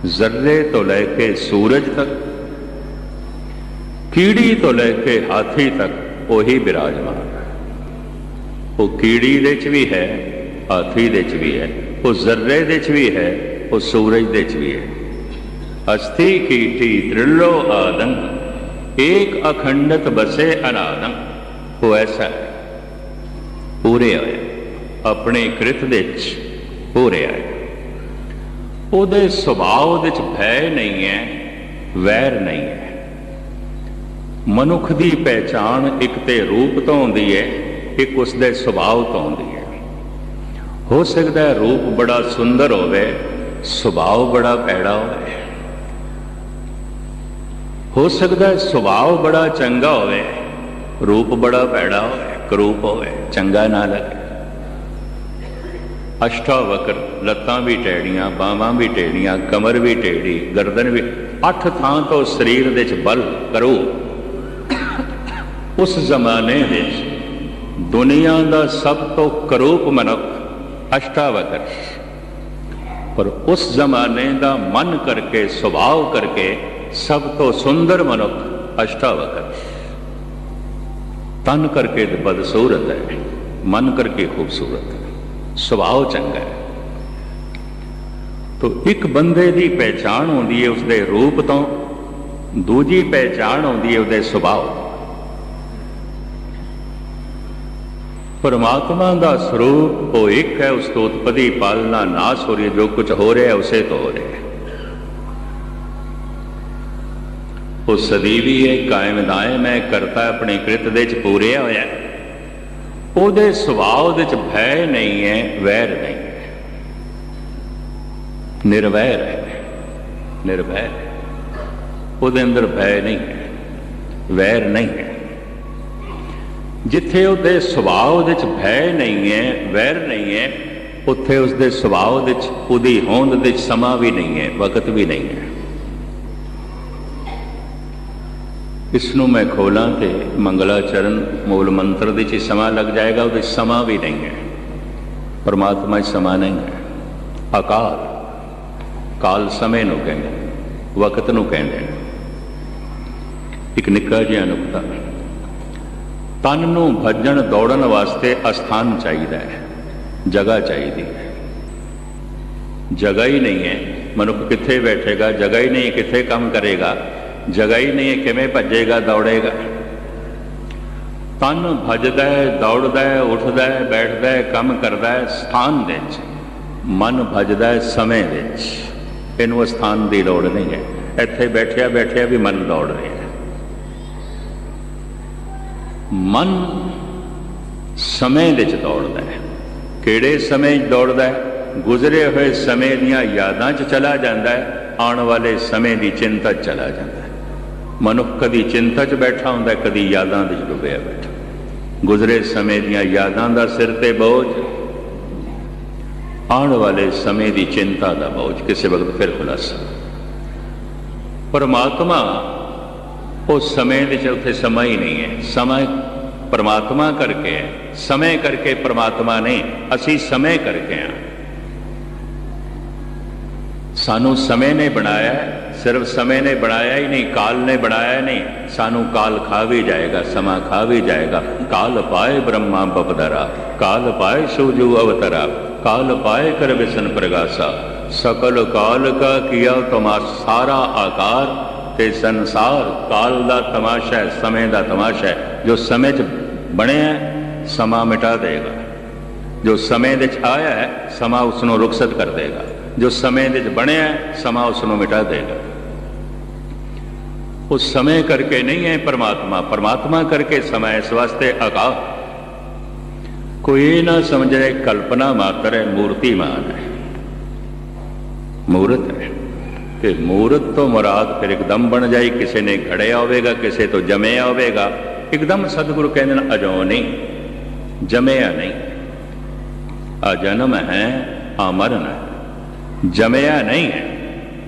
जर्रे तो लैके सूरज तक, कीड़ी तो लैके हाथी तक वही विराजमान है। वो कीड़ी दे च भी है, हाथी दे च भी है, वो जर्रे दे च भी है, वो सूरज दे च भी है। अस्थि कीटी त्रिलो आदन, एक अखंडत बसे अनादन। वो ऐसा है, पूरे आए अपने कृत दे पूरे आए। ਉਹਦੇ ਸੁਭਾਅ ਦੇ ਚ ਭੈ ਨਹੀਂ ਹੈ, ਵੈਰ ਨਹੀਂ ਹੈ। ਮਨੁੱਖ ਦੀ ਪਹਿਚਾਣ ਇੱਕ ਤੇ ਰੂਪ ਤੋਂ ਹੁੰਦੀ ਹੈ, ਇੱਕ ਉਸਦੇ ਸੁਭਾਅ ਤੋਂ ਹੁੰਦੀ ਹੈ। ਹੋ ਸਕਦਾ ਹੈ ਰੂਪ ਬੜਾ ਸੁੰਦਰ ਹੋਵੇ, ਸੁਭਾਅ ਬੜਾ ਭੈੜਾ ਹੋਵੇ। ਹੋ ਸਕਦਾ ਹੈ ਸੁਭਾਅ ਬੜਾ ਚੰਗਾ ਹੋਵੇ, ਰੂਪ ਬੜਾ ਭੈੜਾ ਹੋਵੇ, ਕਰੂਪ ਹੋਵੇ, ਚੰਗਾ ਨਾ ਲੱਗੇ। अष्टावक्र, लत्तां भी टेढ़ियां, बावां भी टेढ़ियां, कमर भी टेढ़ी, गर्दन भी, 8 थां तो शरीर दे च बल करो। उस जमाने विच दुनिया का सब तो करूप मनुख अष्टावक्र, पर उस जमाने का मन करके सुभाव करके सब तो सुंदर मनुख अष्टावक्र। तन करके बदसूरत है, मन करके खूबसूरत है, ਸੁਭਾਅ ਚੰਗਾ ਹੈ। तो एक बंदे की पहचान होती है उसके रूप तो, दूजी पहचान होती है उसके सुभाव। परमात्मा का स्वरूप वो एक है, उस तो उत्पत्ति पालना नाश हो रही है, जो कुछ हो रहा है उसे तो हो रहा है। वो सदीवी है, कायम दायम है, करता अपने कृत दे च पूरे होया। ਉਹਦੇ ਸੁਭਾਅ ਦੇ ਚ ਭੈ ਨਹੀਂ ਹੈ, ਵੈਰ ਨਹੀਂ ਹੈ, ਨਿਰਵੈਰ ਹੈ, ਨਿਰਭੈ। ਉਹਦੇ ਅੰਦਰ ਭੈ ਨਹੀਂ ਹੈ, ਵੈਰ ਨਹੀਂ ਹੈ। ਜਿੱਥੇ ਉਹਦੇ ਸੁਭਾਅ ਦੇ ਚ ਭੈ ਨਹੀਂ ਹੈ, ਵੈਰ ਨਹੀਂ ਹੈ, ਉੱਥੇ ਉਸਦੇ ਸੁਭਾਅ ਦੇ ਚ, ਉਹਦੀ ਹੋਂਦ ਦੇ ਚ ਸਮਾਂ ਵੀ ਨਹੀਂ ਹੈ, ਵਕਤ ਵੀ ਨਹੀਂ ਹੈ। इसनों मैं खोलां तो मंगलाचरण मूल मंत्र दे समा लग जाएगा, वो समा भी नहीं है। परमात्मा समा नहीं है। अकाल, काल समय नूं कहंदे, वक्त नूं कहंदे। एक निक्का जिहा नुकता, तन नूं भजन दौड़न वास्ते अस्थान चाहिए है, जगह चाहिए है। जगह ही नहीं है, मनुख कित्थे बैठेगा, जगह ही नहीं, कित्थे काम करेगा, जगह ही नहीं है, किवें भजेगा दौड़ेगा। तन भजदा है, दौड़दा है, उठदा है, बैठदा है, काम करदा है स्थान दे विच। मन भजदा है समय दे विच, इहनूं स्थान की लोड़ नहीं है। इत्थे बैठिया बैठिया भी मन दौड़ रहा है। मन समय दे विच दौड़दा है। किहड़े समय दौड़दा है? गुजरे हुए समय दीयां यादां च चला जाता है, आने वाले समय की चिंता चला जाता है। मनुख कदी चिंता च बैठा होंदा, कदी यादां दे डुबिया बैठा। गुजरे समय दीयां यादां दा सिर ते बोझ, आने वाले समय की चिंता का बोझ, किसी वक्त फिर खुलासा। परमात्मा उस समय दे उत्थे समा ही नहीं है। समय परमात्मा करके है, समय करके परमात्मा नहीं, असी समय करके हैं। सानू समय ने बनाया है, सिर्फ समय ने बनाया ही नहीं, काल ने बनाया नहीं। सानू काल खा भी जाएगा, समा खा भी जाएगा। काल पाए ब्रह्मा बपदरा, काल पाए शिवजू अवतरा, काल पाए कर विसन प्रगासा, सकल काल का किया तमाशा। सारा आकार ते संसार काल का तमाशा है, समय का तमाशा है। जो समय च बने है, समा मिटा देगा। जो समय दे च आया है, समा उसनों रुखसत कर देगा। जो समय दे च बने है, समा उसनों मिटा देगा। उस समय करके नहीं है परमात्मा, परमात्मा करके समय। इस वास्ते अकाल कोई ना समझ रहे, कल्पना मात्र है, मूर्तिमान है, मूर्त है। कि मूर्त तो मुराद फिर एकदम बन जाए, किसी ने घड़िया होगा, किसी तो जमया होगा। एकदम सतगुरु कहते हैं अजो नहीं, जमया नहीं। अजन्म है, अमरण है, जमया नहीं है।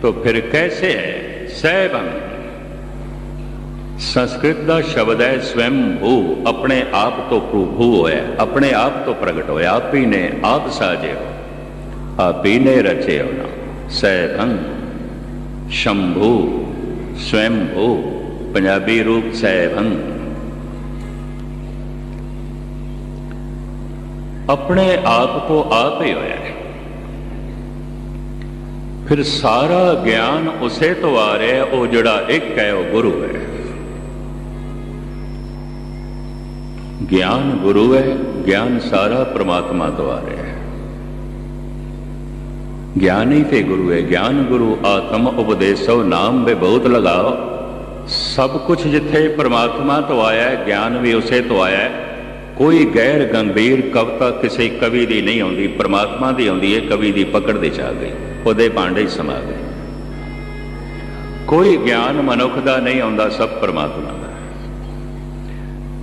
तो फिर कैसे है? सैभंग, संस्कृत का शब्द है स्वयं भू, अपने आप तो भू होया, अपने आप तो प्रगट होया। आप ही ने आप साजे हो, आप ही ने रचे हो ना। सैभंग शंभू स्वयंभू, पंजाबी रूप सैभंग। अपने आप तो आप ही होया है। फिर सारा ज्ञान उसे तो आ रहा है, वो जड़ा एक है वो गुरु है। ज्ञान गुरु है, ज्ञान सारा परमात्मा तो आ रहा है। ज्ञान ही ते गुरु है। ज्ञान गुरु आत्म उपदेशो नाम वे बहुत लगाओ। सब कुछ जिथे परमात्मा तो आया है, ज्ञान भी उसे तो आया है। कोई गैर गंभीर कविता किसी कवि की नहीं आती, परमात्मा की आती है। कवि की पकड़ दे आ गई, उहदे भांडे समा गए। कोई ज्ञान मनुख का नहीं आता, सब परमात्मा का।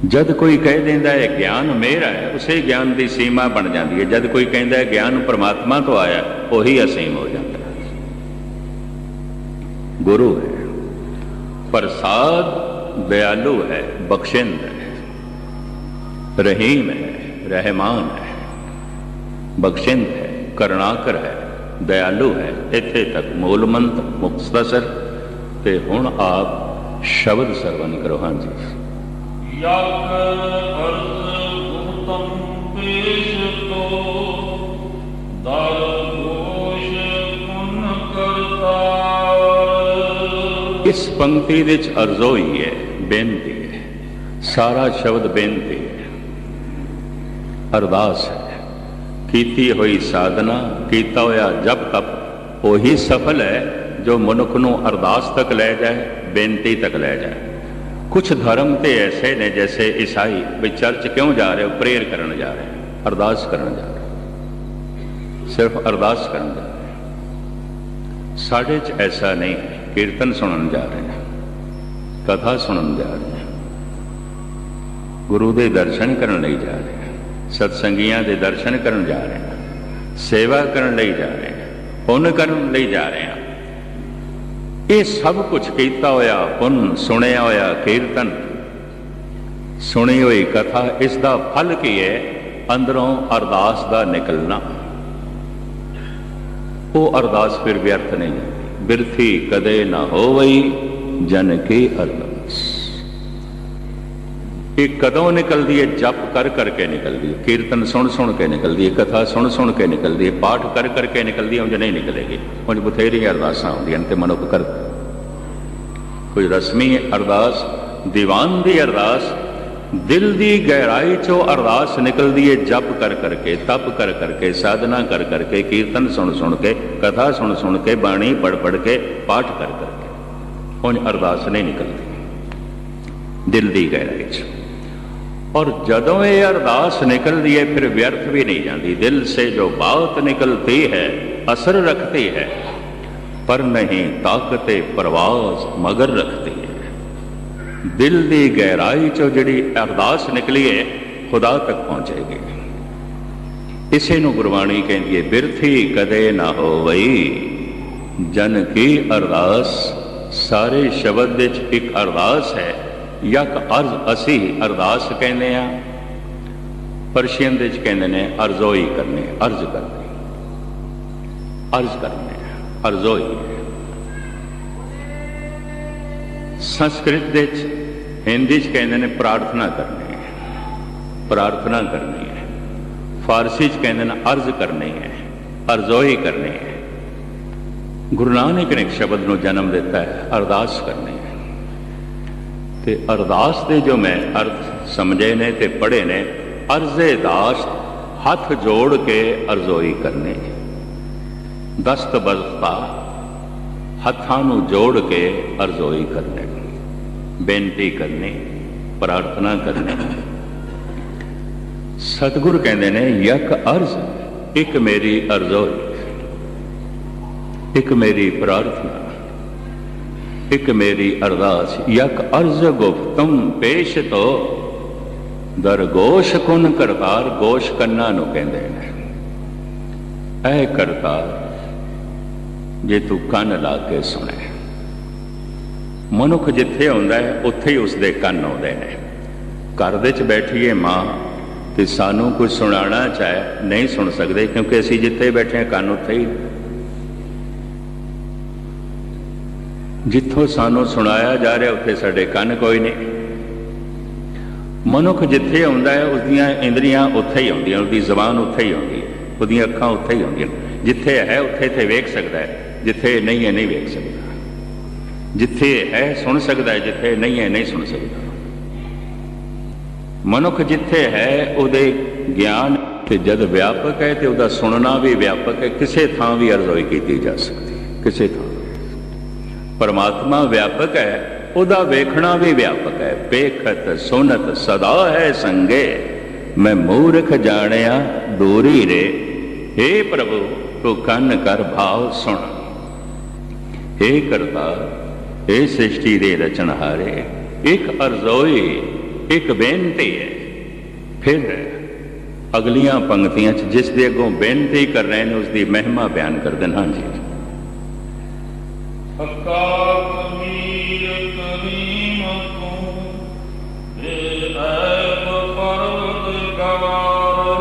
जद कोई कह देंदा है ज्ञान मेरा है, उसे ज्ञान की सीमा बन जाती है। जद कोई कहता है ज्ञान परमात्मा तो आया, वही असीम हो जाता है। गुरु है, प्रसाद दयालु है, बख्शिंद है, रहीम है, रहमान है, बख्शिंद है, करुणाकर है, दयालु है। इत्थे तक मूल मंत्र मुख्तसर। ते हुण आप शब्द सरवण करो। हाँ जी। इस पंक्ति विच अर्जो ही है, बेनती है। सारा शब्द बेनती है, अरदास है। कीती हुई साधना, कीता होया जप तप वही सफल है जो मनुख नूं अरदास तक ले जाए, बेनती तक ले जाए। कुछ धर्म तो ऐसे ने, जैसे ईसाई भी चर्च क्यों जा रहे हो, प्रेयर करने जा रहे हैं, अरदास करने जा रहे हैं, सिर्फ अरदास करने जा रहे हैं। साढ़े च ऐसा नहीं है। कीर्तन सुनने जा रहे हैं, कथा सुनने जा रहे हैं, गुरु के दर्शन करने नहीं जा रहे हैं, सत्संगियां के दर्शन करने जा रहे हैं, सेवा करने नहीं जा रहे हैं, पुण्य करने नहीं जा रहे हैं। ये सब कुछ कीता होया पुण्य, सुनिया होया कीर्तन, सुनी हुई कथा, इसका फल की है? अंदरों अरदास का निकलना। वो अरदास फिर व्यर्थ नहीं है। बिरथी कदे ना होवई जन की अरदास। ये कदों निकलती है? जप कर करके निकलती है, कीर्तन सुन सुन के निकलती है, कथा सुन सुन के निकलती है, पाठ कर करके निकलती है। उंज नहीं निकलेगी। उंज बथेरी अरदासां होंदियां ते मनुख कर। कोई रस्मी अरदास, दीवान की अरदास, दिल की गहराई चो अरदास निकलती है। जप कर करके, तप कर करके, साधना कर करके, कीर्तन सुन सुन के, कथा सुन सुन के, बाणी पढ़ पढ़ के, पाठ कर करके। उंज अरदास नहीं निकलती दिल की गहराई चो। और जदों ये अरदास निकलती है फिर व्यर्थ भी नहीं जाती। दिल से जो बात निकलती है असर रखती है, पर नहीं ताकते परवास मगर रखती है। दिल की गहराई चो जिहड़ी अरदास निकली है खुदा तक पहुंचेगी। इसे नूं गुरबाणी कहती है, बिरथी कदे ना होवई जन की अरदास। सारे शब्द विच एक अरदास है। यक अर्ज असी अरदास कहने आ, परशियन विच कहंदे ने अर्जोई करने, अर्ज करने, अर्ज करने, अर्जोई। संस्कृत विच, हिंदी च कहंदे ने प्रार्थना करनी है, प्रार्थना करनी है। फारसी च कहंदे ने अर्ज करनी है, अर्जोई करनी है। गुरु नानक ने एक शब्द नूं जन्म दिता है, अरदास करनी है। ते अरदास के जो मैं अर्थ समझे ने ते पढ़े ने, अर्जे दास हथ जोड़ के अर्जोई करने, दस्त बस्ता हथां नूं जोड़ के अर्जोई करने, बेनती करनी, प्रार्थना करनी। सतगुर कहते ने यक अर्ज, एक मेरी अर्जोई, एक मेरी प्रार्थना, एक मेरी अरदास। यक अर्ज गुफ्तम पेश तो दर गोश कुन करतार। गोश कन्ना नूं कहंदे ने, ऐ करतार जे तू कन ला के सुने। मनुख जिथे आउंदा है उत्थे ही उसदे कन आउंदे ने। घर दे च बैठीए मां ते सानू कुछ सुनाना चाहे नहीं सुन सकते, क्योंकि असीं जिथे बैठे कन उत्थे ही। ਜਿੱਥੋਂ ਸਾਨੂੰ ਸੁਣਾਇਆ ਜਾ ਰਿਹਾ ਉੱਥੇ ਸਾਡੇ ਕੰਨ ਕੋਈ ਨਹੀਂ। ਮਨੁੱਖ ਜਿੱਥੇ ਆਉਂਦਾ ਹੈ ਉਸਦੀਆਂ ਇੰਦਰੀਆਂ ਉੱਥੇ ਹੀ ਆਉਂਦੀਆਂ, ਉਹਦੀ ਜ਼ਬਾਨ ਉੱਥੇ ਹੀ ਆਉਂਦੀ ਹੈ, ਉਹਦੀਆਂ ਅੱਖਾਂ ਉੱਥੇ ਹੀ ਆਉਂਦੀਆਂ। ਜਿੱਥੇ ਹੈ ਉੱਥੇ ਤੇ ਵੇਖ ਸਕਦਾ ਹੈ, ਜਿੱਥੇ ਨਹੀਂ ਹੈ ਨਹੀਂ ਵੇਖ ਸਕਦਾ। ਜਿੱਥੇ ਹੈ ਸੁਣ ਸਕਦਾ ਹੈ, ਜਿੱਥੇ ਨਹੀਂ ਹੈ ਨਹੀਂ ਸੁਣ ਸਕਦਾ। ਮਨੁੱਖ ਜਿੱਥੇ ਹੈ ਉਹਦੇ ਗਿਆਨ ਤੇ ਜਦ ਵਿਆਪਕ ਹੈ ਤੇ ਉਹਦਾ ਸੁਣਨਾ ਵੀ ਵਿਆਪਕ ਹੈ। ਕਿਸੇ ਥਾਂ ਵੀ ਅਰਜ਼ੋਈ ਕੀਤੀ ਜਾ ਸਕਦੀ, ਕਿਸੇ ਥਾਂ। ਪਰਮਾਤਮਾ ਵਿਆਪਕ ਹੈ, ਉਹਦਾ ਵੇਖਣਾ ਵੀ ਵਿਆਪਕ ਹੈ। ਵੇਖਤ ਸੁਨਤ ਸਦਾ ਹੈ ਸੰਗੇ, ਮੈਂ ਮੂਰਖ ਜਾਣਿਆ ਦੂਰੀ ਰੇ। हे ਪ੍ਰਭੂ ਤੂੰ ਕੰਨ ਕਰ ਭਾਵ ਸੁਣ। हे ਕਰਤਾ, हे ਸ੍ਰਿਸ਼ਟੀ ਦੇ ਰਚਨਹਾਰੇ, ਇੱਕ ਅਰਜ਼ੋਈ, ਇੱਕ ਬੇਨਤੀ ਹੈ। ਫਿਰ ਅਗਲੀਆਂ ਪੰਕਤੀਆਂ 'ਚ ਜਿਸ ਦੇ ਅੱਗੋਂ ਬੇਨਤੀ ਕਰ ਰਹੇ ਨੇ ਉਸ ਦੀ ਮਹਿਮਾ ਬਿਆਨ ਕਰ ਦੇਣਾ। ਹਾਂਜੀ,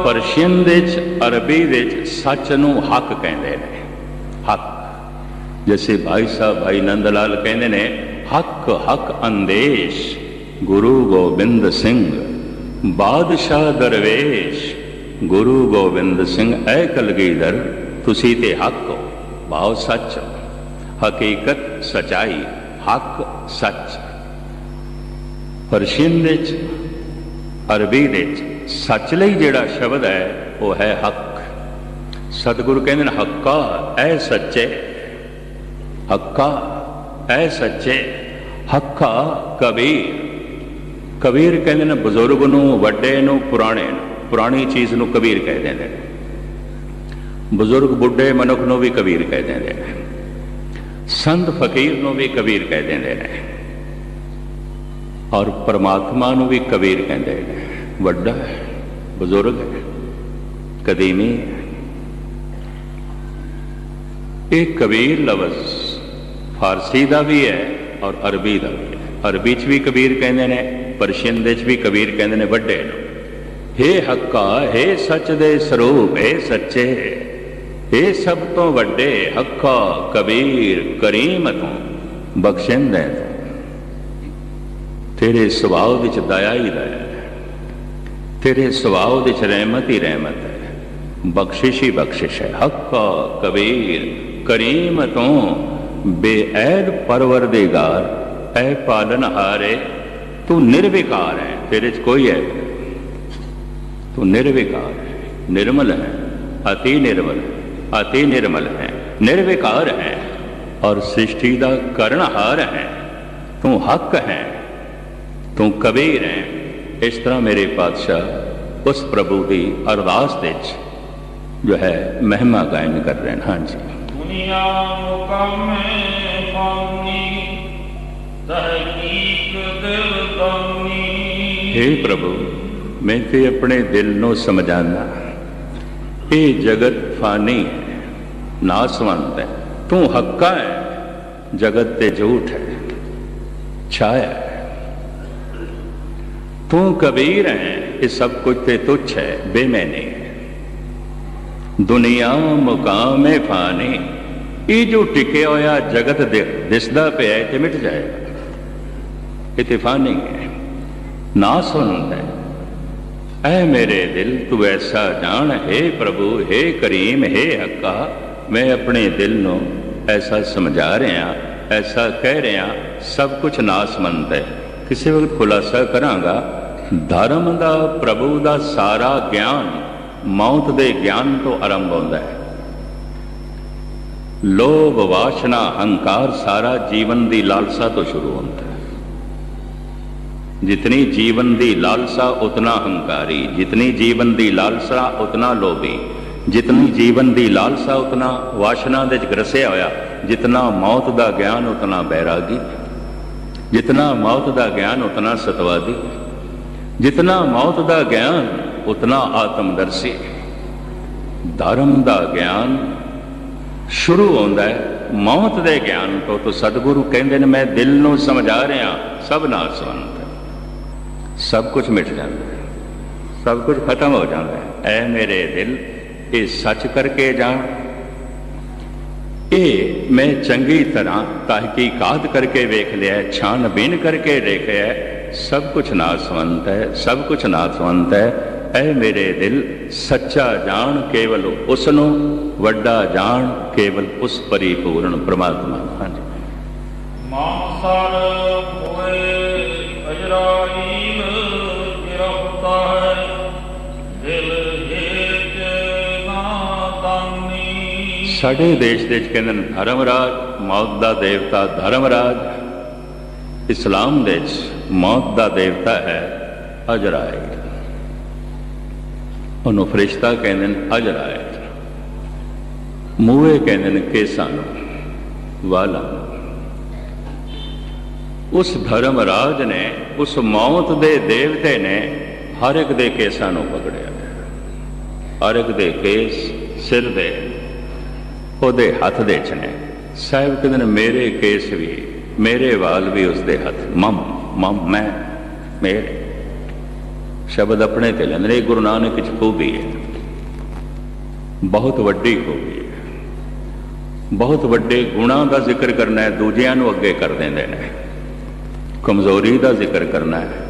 ਪਰਸ਼ੀਅਨ ਦੇ 'ਚ, ਅਰਬੀ ਦੇ 'ਚ ਸੱਚ ਨੂੰ ਹੱਕ ਕਹਿੰਦੇ ਨੇ। ਹੱਕ, ਜੈਸੇ ਭਾਈ ਸਾਹਿਬ ਭਾਈ ਨੰਦ ਲਾਲ ਕਹਿੰਦੇ ਨੇ, ਹੱਕ ਹੱਕ ਅੰਦੇਸ਼ ਗੁਰੂ ਗੋਬਿੰਦ ਸਿੰਘ, ਬਾਦਸ਼ਾਹ ਦਰਵੇਸ਼ ਗੁਰੂ ਗੋਬਿੰਦ ਸਿੰਘ। ਐ ਕਲਗੀਧਰ ਤੁਸੀਂ ਤੇ ਹੱਕ ਹੋ, ਭਾਵ ਸੱਚ, ਹਕੀਕਤ ਸਚਾਈ, ਹੱਕ ਸੱਚ। ਪਰਸ਼ੀਅਨ ਦੇ 'ਚ, ਅਰਬੀ ਦੇ 'ਚ ਸੱਚ ਲਈ ਜਿਹੜਾ ਸ਼ਬਦ ਹੈ ਉਹ ਹੈ ਹੱਕ। ਸਤਿਗੁਰੂ ਕਹਿੰਦੇ ਨੇ ਹੱਕਾ ਐ ਸੱਚੇ, ਹੱਕਾ ਐ ਸੱਚੇ। ਹੱਕਾ ਕਬੀਰ, ਕਬੀਰ ਕਹਿੰਦੇ ਨੇ ਬਜ਼ੁਰਗ ਨੂੰ, ਵੱਡੇ ਨੂੰ, ਪੁਰਾਣੇ ਨੂੰ। ਪੁਰਾਣੀ ਚੀਜ਼ ਨੂੰ ਕਬੀਰ ਕਹਿ ਦਿੰਦੇ ਨੇ। ਬਜ਼ੁਰਗ ਬੁੱਢੇ ਮਨੁੱਖ ਨੂੰ ਵੀ ਕਬੀਰ ਕਹਿ ਦਿੰਦੇ ਨੇ। ਸੰਤ ਫਕੀਰ ਨੂੰ ਵੀ ਕਬੀਰ ਕਹਿ ਦਿੰਦੇ ਨੇ। ਔਰ ਪਰਮਾਤਮਾ ਨੂੰ ਵੀ ਕਬੀਰ ਕਹਿੰਦੇ ਨੇ। ਵੱਡਾ ਹੈ, ਬਜ਼ੁਰਗ ਹੈ, ਕਦੀਮੀ ਹੈ। ਇਹ ਕਬੀਰ ਲਫ਼ਜ਼ ਫਾਰਸੀ ਦਾ ਵੀ ਹੈ ਔਰ ਅਰਬੀ ਦਾ ਵੀ ਹੈ। ਅਰਬੀ 'ਚ ਵੀ ਕਬੀਰ ਕਹਿੰਦੇ ਨੇ, ਪਰਸ਼ੀਅਨ ਦੇ 'ਚ ਵੀ ਕਬੀਰ ਕਹਿੰਦੇ ਨੇ ਵੱਡੇ ਨੂੰ। हे ਹੱਕਾ, हे ਸੱਚ ਦੇ ਸਰੂਪ, हे ਸੱਚੇ, हे ਸਭ ਤੋਂ ਵੱਡੇ, ਹੱਕਾ ਕਬੀਰ ਕਰੀਮ ਤੋਂ, ਬਖਸ਼ਿੰਦੇ ਤੋਂ। ਤੇਰੇ ਸੁਭਾਅ ਵਿੱਚ ਦਇਆ ਹੀ ਦਇਆ ਹੈ, ਤੇਰੇ ਸੁਭਾਅ ਵਿੱਚ ਰਹਿਮਤ ਹੀ ਰਹਿਮਤ ਹੈ, ਬਖਸ਼ਿਸ਼ ਹੀ ਬਖਸ਼ਿਸ਼ ਹੈ। ਹੱਕਾ ਕਬੀਰ ਕਰੀਮ ਤੋਂ, ਬੇਐਬ ਪਰਵਰਦਿਗਾਰ, ਐ ਪਾਲਨਹਾਰੇ ਤੂੰ ਨਿਰਵਿਕਾਰ ਹੈ, ਤੇਰੇ 'ਚ ਕੋਈ ਐਬ ਨਹੀਂ। ਤੂੰ ਨਿਰਵਿਕਾਰ ਹੈ, ਨਿਰਮਲ ਹੈ, ਅਤੀ ਨਿਰਮਲ ਹੈ, ਅਤੀ ਨਿਰਮਲ ਹੈ, ਨਿਰਵਿਕਾਰ ਹੈ ਔਰ ਸ੍ਰਿਸ਼ਟੀ ਦਾ ਕਰਨਹਾਰ ਹੈ। ਤੂੰ ਹੱਕ ਹੈ, ਤੂੰ ਕਬੀਰ ਹੈ। ਇਸ ਤਰ੍ਹਾਂ ਮੇਰੇ ਪਾਤਸ਼ਾਹ ਉਸ ਪ੍ਰਭੂ ਦੀ ਅਰਦਾਸ ਦੇ 'ਚ ਜੋ ਹੈ ਮਹਿਮਾ ਗਾਇਨ ਕਰ ਰਹੇ ਹਨ। ਹਾਂਜੀ, ਦੁਨੀਆ ਮੁਕਾਮੇ ਫਾਨੀ ਤਹਕੀਕ ਦਿਲ ਦਾਨੀ। हे ਪ੍ਰਭੂ, ਮੈਂ ਤੇ ਆਪਣੇ ਦਿਲ ਨੂੰ ਸਮਝਾਨਾ, ਇਹ ਜਗਤ ਫਾਨੀ ਹੈ, ਨਾਸਵੰਤ ਹੈ। ਤੂੰ ਹੱਕਾ ਹੈ, ਜਗਤ ਤੇ ਝੂਠ ਹੈ, ਛਾਇਆ ਹੈ। ਤੂੰ ਕਬੀਰ ਹੈ, ਇਹ ਸਭ ਕੁਝ ਤੇ ਤੁੱਛ ਹੈ, ਬੇਮੈਨੀ ਹੈ। ਦੁਨੀਆ ਮੁਕਾਮੇ ਫਾਨੀ, ਇਹ ਜੋ ਟਿਕਿਆ ਹੋਇਆ ਜਗਤ ਦਿਸਦਾ ਪਿਆ ਹੈ ਤੇ ਮਿਟ ਜਾਏਗਾ। ਇਹ ਤੇ ਫਾਨੀ ਹੈ, ਨਾਸਵੰਤ ਹੈ। ऐ मेरे दिल तू ऐसा जान, हे प्रभु, हे करीम, हे हक्का। मैं अपने दिल नू ऐसा समझा रहा, ऐसा कह रहा, सब कुछ नासमंद है। किसी वक्त खुलासा करांगा, धर्म का प्रभु का सारा ज्ञान मौत के ज्ञान तो आरंभ होता है। लोभ वासना हंकार सारा जीवन की लालसा तो शुरू होता है। जितनी जीवन की लालसा उतना हंकारी, जितनी जीवन की लालसा उतना लोभी, जितनी जीवन की लालसा उतना वासना दे ग्रसिया होया। जितना मौत का ज्ञान उतना बैरागी, जितना मौत का ज्ञान उतना सतवादी, जितना मौत का ज्ञान उतना आत्मदर्शी। धर्म का ज्ञान शुरू होता है मौत के ज्ञान तो सतगुरु कहते हैं मैं दिल नू समझा रहा, सब नासवंत है, सब कुछ मिट जाता है, सब कुछ खत्म हो जाता है। ऐ मेरे दिल, ये सच करके जान, ਇਹ ਮੈਂ ਚੰਗੀ ਤਰ੍ਹਾਂ ਤਹਿਕੀਕਾਤ ਕਰਕੇ ਵੇਖ ਲਿਆ, ਛਾਣਬੀਨ ਕਰਕੇ ਦੇਖਿਆ, ਸਭ ਕੁਛ ਨਾਸਵੰਤ ਹੈ, ਸਭ ਕੁਛ ਨਾਸਵੰਤ ਹੈ। ਐ ਮੇਰੇ ਦਿਲ ਸੱਚਾ ਜਾਣ ਕੇਵਲ ਉਸ ਨੂੰ, ਵੱਡਾ ਜਾਣ ਕੇਵਲ ਉਸ ਪਰਿਪੂਰਨ ਪ੍ਰਮਾਤਮਾ ਨੂੰ। ਹਾਂਜੀ। ਮਾਨਸਰ ਹੋਏ ਅਜਰਾਈਲ ਗਿਰਫਤਾਰ ਦਿਲ ਹੇਚ ਨਾਦਾਨੀ। ਸਾਡੇ ਦੇਸ਼ ਦੇ ਵਿੱਚ ਕਹਿੰਦੇ ਨੇ ਧਰਮਰਾਜ, ਮੌਤ ਦਾ ਦੇਵਤਾ ਧਰਮਰਾਜ। ਇਸਲਾਮ ਦੇ ਵਿੱਚ ਮੌਤ ਦਾ ਦੇਵਤਾ ਹੈ ਅਜਰਾਇਲ। ਉਹਨੂੰ ਫਰਿਸ਼ਤਾ ਕਹਿੰਦੇ ਨੇ ਅਜਰਾਇਲ। ਮੂਹੇ ਕਹਿੰਦੇ ਨੇ ਕੇਸਾਂ ਨੂੰ, ਵਾਲਾਂ ਨੂੰ। ਉਸ ਧਰਮਰਾਜ ਨੇ, ਉਸ ਮੌਤ ਦੇ ਦੇਵਤੇ ਨੇ ਹਰ ਇੱਕ ਦੇ ਕੇਸਾਂ ਨੂੰ ਪਕੜਿਆ। ਹਰ ਇੱਕ ਦੇ ਕੇਸ ਸਿਰ ਦੇ ਉਹਦੇ ਹੱਥ ਦੇ ਚ ਨੇ। ਸਾਹਿਬ ਕਹਿੰਦੇ ਨੇ ਮੇਰੇ ਕੇਸ ਵੀ, ਮੇਰੇ ਵਾਲ ਵੀ ਉਸਦੇ ਹੱਥ। ਮਮ ਮਮ ਮੈਂ, ਮੇਰੇ ਸ਼ਬਦ ਆਪਣੇ ਤੇ ਲੈਂਦੇ ਨੇ। ਗੁਰੂ ਨਾਨਕ ਚ ਖੂਬੀ ਹੈ, ਬਹੁਤ ਵੱਡੀ ਖੂਬੀ ਹੈ। ਬਹੁਤ ਵੱਡੇ ਗੁਣਾਂ ਦਾ ਜ਼ਿਕਰ ਕਰਨਾ ਹੈ, ਦੂਜਿਆਂ ਨੂੰ ਅੱਗੇ ਕਰ ਦਿੰਦੇ ਨੇ। ਕਮਜ਼ੋਰੀ ਦਾ ਜ਼ਿਕਰ ਕਰਨਾ ਹੈ,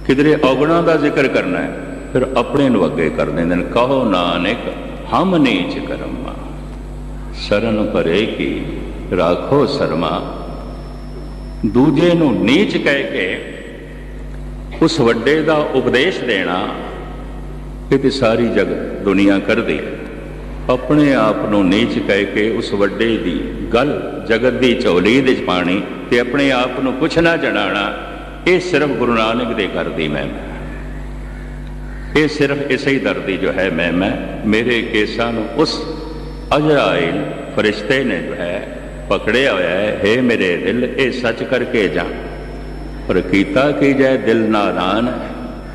ਕਿਧਰੇ ਔਗੁਣਾਂ ਦਾ ਜ਼ਿਕਰ ਕਰਨਾ ਹੈ, ਫਿਰ ਆਪਣੇ ਨੂੰ ਅੱਗੇ ਕਰ ਦਿੰਦੇ ਨੇ। ਕਹੋ ਨਾਨਕ ਹਮ ਨੀਚ ਕਰਮਾ, ਸ਼ਰਨ ਪਰੇ ਕੀ ਰਾਖੋ ਸ਼ਰਮਾ। ਦੂਜੇ ਨੂੰ ਨੀਚ ਕਹਿ ਕੇ ਉਸ ਵੱਡੇ ਦਾ ਉਪਦੇਸ਼ ਦੇਣਾ, ਇਹ ਤੇ ਸਾਰੀ ਜਗਤ ਦੁਨੀਆ ਕਰਦੀ ਹੈ। ਆਪਣੇ ਆਪ ਨੂੰ ਨੀਚ ਕਹਿ ਕੇ ਉਸ ਵੱਡੇ ਦੀ ਗੱਲ ਜਗਤ ਦੀ ਝੋਲੀ ਦੇ ਪਾਣੀ ਤੇ ਆਪਣੇ ਆਪ ਨੂੰ ਕੁਛ ਨਾ ਜਣਾਣਾ, ਇਹ ਸਿਰਫ ਗੁਰੂ ਨਾਨਕ ਦੇ ਘਰ ਦੀ ਮਹਿਮਾ। ਇਹ ਸਿਰਫ ਇਸੇ ਹੀ ਦਰ ਦੀ ਜੋ ਹੈ ਮਹਿਮਾ। ਮੇਰੇ ਕੇਸਾਂ ਨੂੰ ਉਸ ਅਜਰਾਇਲ ਫਰਿਸ਼ਤੇ ਨੇ ਜੋ ਹੈ ਪਕੜਿਆ ਹੋਇਆ ਹੈ। ਹੇ ਮੇਰੇ ਦਿਲ ਇਹ ਸੱਚ ਕਰਕੇ ਜਾ, ਪਰ ਕੀਤਾ ਕੀ ਜਾਏ ਦਿਲ ਨਾਦਾਨ,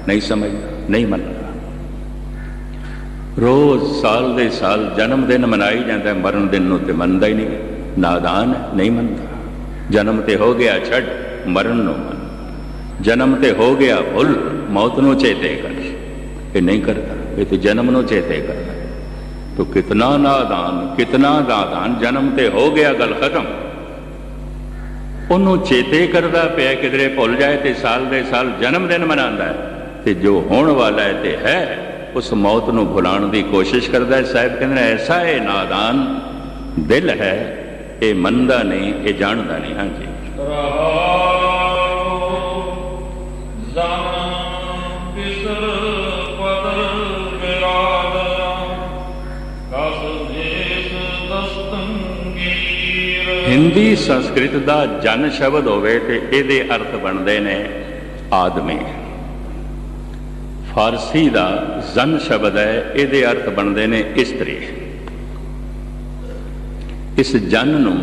ਨਹੀਂ ਸਮਝਦਾ, ਨਹੀਂ ਮੰਨਦਾ। ਰੋਜ਼ ਸਾਲ ਦੇ ਸਾਲ ਜਨਮ ਦਿਨ ਮਨਾਈ ਜਾਂਦਾ, ਮਰਨ ਦਿਨ ਨੂੰ ਤੇ ਮੰਨਦਾ ਹੀ ਨਹੀਂ। ਨਾਦਾਨ, ਨਹੀਂ ਮੰਨਦਾ। ਜਨਮ ਤੇ ਹੋ ਗਿਆ ਛੱਡ, ਮਰਨ ਨੂੰ ਮੰਨ। ਜਨਮ ਤੇ ਹੋ ਗਿਆ ਭੁੱਲ, ਮੌਤ ਨੂੰ ਚੇਤੇ ਕਰ। ਇਹ ਨਹੀਂ ਕਰਦਾ, ਇਹ ਤੇ ਜਨਮ ਨੂੰ ਚੇਤੇ ਕਰਦਾ। तो कितना नादान, कितना नादान। जन्म ते हो गया, गल खत्म। ਉਹਨੂੰ ਚੇਤੇ ਕਰਦਾ ਪਿਆ, ਕਿਧਰੇ ਭੁੱਲ ਜਾਏ ਤੇ ਸਾਲ ਦੇ ਸਾਲ ਜਨਮ ਦਿਨ ਮਨਾਉਂਦਾ ਹੈ, ਤੇ ਜੋ ਹੋਣ ਵਾਲਾ ਹੈ ਤੇ ਹੈ ਉਸ ਮੌਤ ਨੂੰ ਭੁਲਾਉਣ ਦੀ ਕੋਸ਼ਿਸ਼ ਕਰਦਾ ਹੈ। ਸਾਹਿਬ ਕਹਿੰਦੇ ਨੇ ਐਸਾ ਇਹ ਨਾਦਾਨ ਦਿਲ ਹੈ, ਇਹ ਮੰਨਦਾ ਨਹੀਂ, ਇਹ ਜਾਣਦਾ ਨਹੀਂ। ਹਾਂਜੀ। ਹਿੰਦੀ ਸੰਸਕ੍ਰਿਤ ਦਾ ਜਨ ਸ਼ਬਦ ਹੋਵੇ ਤੇ ਇਹਦੇ ਅਰਥ ਬਣਦੇ ਨੇ ਆਦਮੀ। ਫਾਰਸੀ ਦਾ ਜਨ ਸ਼ਬਦ ਹੈ, ਇਹਦੇ ਅਰਥ ਬਣਦੇ ਨੇ ਇਸਤਰੀ। ਇਸ ਜਨ ਨੂੰ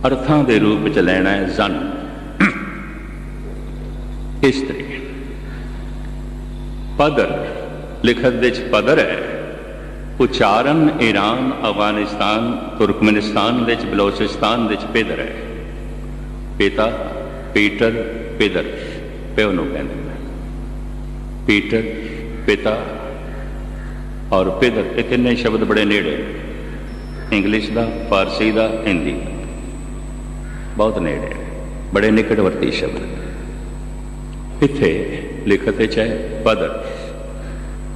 ਅਰਥਾਂ ਦੇ ਰੂਪ ਵਿੱਚ ਲੈਣਾ ਹੈ ਜਨ, ਇਸਤਰੀ। ਪਦਰ ਲਿਖਤ ਦੇ ਵਿੱਚ ਪਦਰ ਹੈ। ਉਚਾਰਨ ਈਰਾਨ, ਅਫਗਾਨਿਸਤਾਨ, ਤੁਰਕਮਨਿਸਤਾਨ ਵਿੱਚ, ਬਲੋਚਿਸਤਾਨ ਵਿੱਚ ਪਿਦਰ ਹੈ। ਪਿਤਾ, ਪੀਟਰ, ਪਿਦਰ, ਪਿਓ ਨੂੰ ਕਹਿੰਦੇ ਨੇ। ਪੀਟਰ, ਪਿਤਾ ਔਰ ਪਿਦਰ, ਇਹ ਤਿੰਨੇ ਸ਼ਬਦ ਬੜੇ ਨੇੜੇ। ਇੰਗਲਿਸ਼ ਦਾ, ਫਾਰਸੀ ਦਾ, ਹਿੰਦੀ ਦਾ, ਬਹੁਤ ਨੇੜੇ, ਬੜੇ ਨਿਕਟਵਰਤੀ ਸ਼ਬਦ। ਇੱਥੇ ਲਿਖਤ ਵਿੱਚ ਹੈ ਪਦਰ।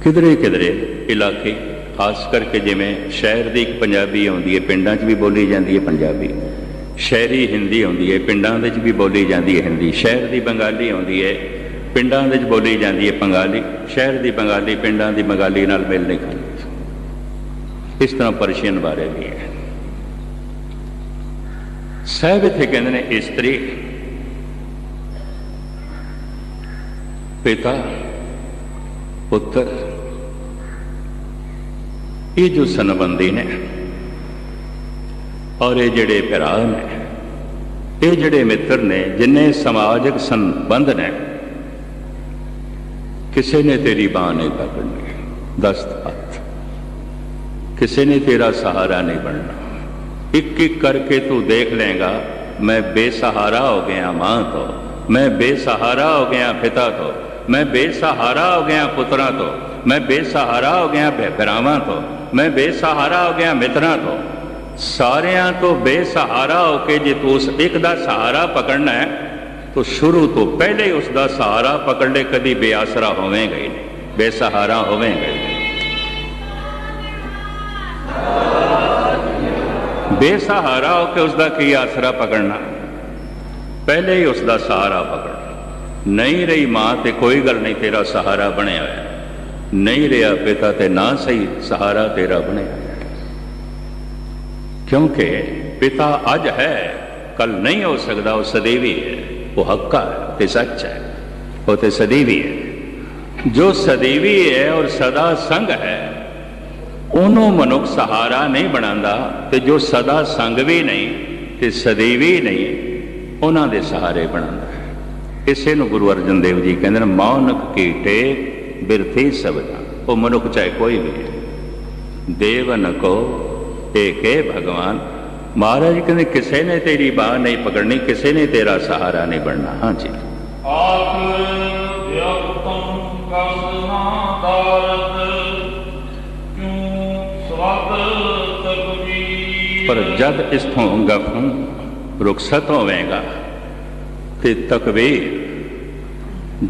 ਕਿਧਰੇ ਕਿਧਰੇ ਇਲਾਕੇ, ਖਾਸ ਕਰਕੇ ਜਿਵੇਂ ਸ਼ਹਿਰ ਦੀ ਇੱਕ ਪੰਜਾਬੀ ਆਉਂਦੀ ਹੈ, ਪਿੰਡਾਂ 'ਚ ਵੀ ਬੋਲੀ ਜਾਂਦੀ ਹੈ ਪੰਜਾਬੀ। ਸ਼ਹਿਰੀ ਹਿੰਦੀ ਆਉਂਦੀ ਹੈ, ਪਿੰਡਾਂ ਦੇ 'ਚ ਵੀ ਬੋਲੀ ਜਾਂਦੀ ਹੈ ਹਿੰਦੀ। ਸ਼ਹਿਰ ਦੀ ਬੰਗਾਲੀ ਆਉਂਦੀ ਹੈ, ਪਿੰਡਾਂ ਦੇ 'ਚ ਬੋਲੀ ਜਾਂਦੀ ਹੈ ਬੰਗਾਲੀ। ਸ਼ਹਿਰ ਦੀ ਬੰਗਾਲੀ ਪਿੰਡਾਂ ਦੀ ਬੰਗਾਲੀ ਨਾਲ ਮੇਲ ਨਹੀਂ ਖਾਂਦੀ। ਇਸ ਤਰ੍ਹਾਂ ਪਰਸ਼ੀਅਨ ਬਾਰੇ ਵੀ ਹੈ। ਸਾਹਿਬ ਇੱਥੇ ਕਹਿੰਦੇ ਨੇ ਇਸਤਰੀ, ਪਿਤਾ, ਪੁੱਤਰ, ਇਹ ਜੋ ਸੰਬੰਧੀ ਨੇ ਔਰ ਇਹ ਜਿਹੜੇ ਭਰਾ ਨੇ, ਇਹ ਜਿਹੜੇ ਮਿੱਤਰ ਨੇ, ਜਿੰਨੇ ਸਮਾਜਿਕ ਸੰਬੰਧ ਨੇ, ਕਿਸੇ ਨੇ ਤੇਰੀ ਬਾਂਹ ਨਹੀਂ ਪਕੜਨੀ, ਦਸਤ ਹੱਥ, ਕਿਸੇ ਨੇ ਤੇਰਾ ਸਹਾਰਾ ਨਹੀਂ ਬਣਨਾ। ਇੱਕ ਇੱਕ ਕਰਕੇ ਤੂੰ ਦੇਖ ਲੇਗਾ, मैं बेसहारा हो गया माँ तो, मैं बेसहारा हो गया पिता तो, मैं बेसहारा हो गया पुत्रा तो, मैं बेसहारा हो गया भरावां तो, मैं बेसहारा हो गया मित्रां तो। ਸਾਰਿਆਂ ਤੋਂ ਬੇਸਹਾਰਾ ਹੋ ਕੇ ਜੇ ਤੂੰ ਉਸ ਇੱਕ ਦਾ ਸਹਾਰਾ ਪਕੜਨਾ ਹੈ ਤਾਂ ਸ਼ੁਰੂ ਤੋਂ ਪਹਿਲੇ ਉਸ ਦਾ ਸਹਾਰਾ ਪਕੜ ਲੈ, ਕਦੀ ਬੇਆਸਰਾ ਹੋਵੇਂਗਾ ਹੀ ਨਹੀਂ, ਬੇਸਹਾਰਾ ਹੋਵੇਂਗਾ ਹੀ ਨਹੀਂ। ਬੇਸਹਾਰਾ ਹੋ ਕੇ ਉਸ ਦਾ ਕੀ ਆਸਰਾ ਪਕੜਨਾ, ਪਹਿਲੇ ਹੀ ਉਸ ਦਾ ਸਹਾਰਾ ਪਕੜਨਾ। ਨਹੀਂ ਰਹੀ ਮਾਂ ਤੇ ਕੋਈ ਗੱਲ ਨਹੀਂ, ਤੇਰਾ ਸਹਾਰਾ ਬਣਿਆ ਹੋਇਆ। ਨਹੀਂ ਰਿਹਾ ਪਿਤਾ ਤੇ ਨਾ ਸਹੀ, ਸਹਾਰਾ ਤੇਰਾ ਬਣਿਆ ਹੋਇਆ। ਕਿਉਂਕਿ ਪਿਤਾ ਅੱਜ ਹੈ, ਕੱਲ ਨਹੀਂ ਹੋ ਸਕਦਾ। ਉਹ ਸਦੀਵੀ ਹੈ, ਉਹ ਹੱਕਾ ਹੈ ਤੇ ਸੱਚ ਹੈ, ਉਹ ਤੇ ਸਦੀਵੀ ਹੈ। ਜੋ ਸਦੀਵੀ ਹੈ ਔਰ ਸਦਾ ਸੰਗ ਹੈ, ਉਹਨੂੰ ਮਨੁੱਖ ਸਹਾਰਾ ਨਹੀਂ ਬਣਾਉਂਦਾ, ਤੇ ਜੋ ਸਦਾ ਸੰਗ ਵੀ ਨਹੀਂ ਤੇ ਸਦੀਵੀ ਨਹੀਂ, ਉਹਨਾਂ ਦੇ ਸਹਾਰੇ ਬਣਾਉਂਦਾ ਹੈ। ਇਸੇ ਨੂੰ ਗੁਰੂ ਅਰਜਨ ਦੇਵ ਜੀ ਕਹਿੰਦੇ ਨੇ, ਮੌਨਕ ਕੀ ਟੇਕ ਬਿਰਥੀ ਸਬਦਾ। ਉਹ ਮਨੁੱਖ ਚਾਹੇ ਕੋਈ ਵੀ ਹੈ, ਦੇਵਨ ਕੋ ਏਕੇ ਭਗਵਾਨ। ਮਹਾਰਾਜ ਕਹਿੰਦੇ ਕਿਸੇ ਨੇ ਤੇਰੀ ਬਾਹ ਨਹੀਂ ਪਕੜਨੀ, ਕਿਸੇ ਨੇ ਤੇਰਾ ਸਹਾਰਾ ਨਹੀਂ ਬਣਨਾ। ਹਾਂਜੀ, ਆਖਿਰ ਵਿਅਕਤਮ ਕਸਨਾ ਦਾਰਦ ਕਿਉਂ ਸਵਦ ਤਕਬੀਰ। ਪਰ ਜਦ ਇਸਥੋਂ ਗਫਨ ਰੁਖਸਤ ਹੋਵੇਗਾ ਤੇ ਤਕਬੀਰ,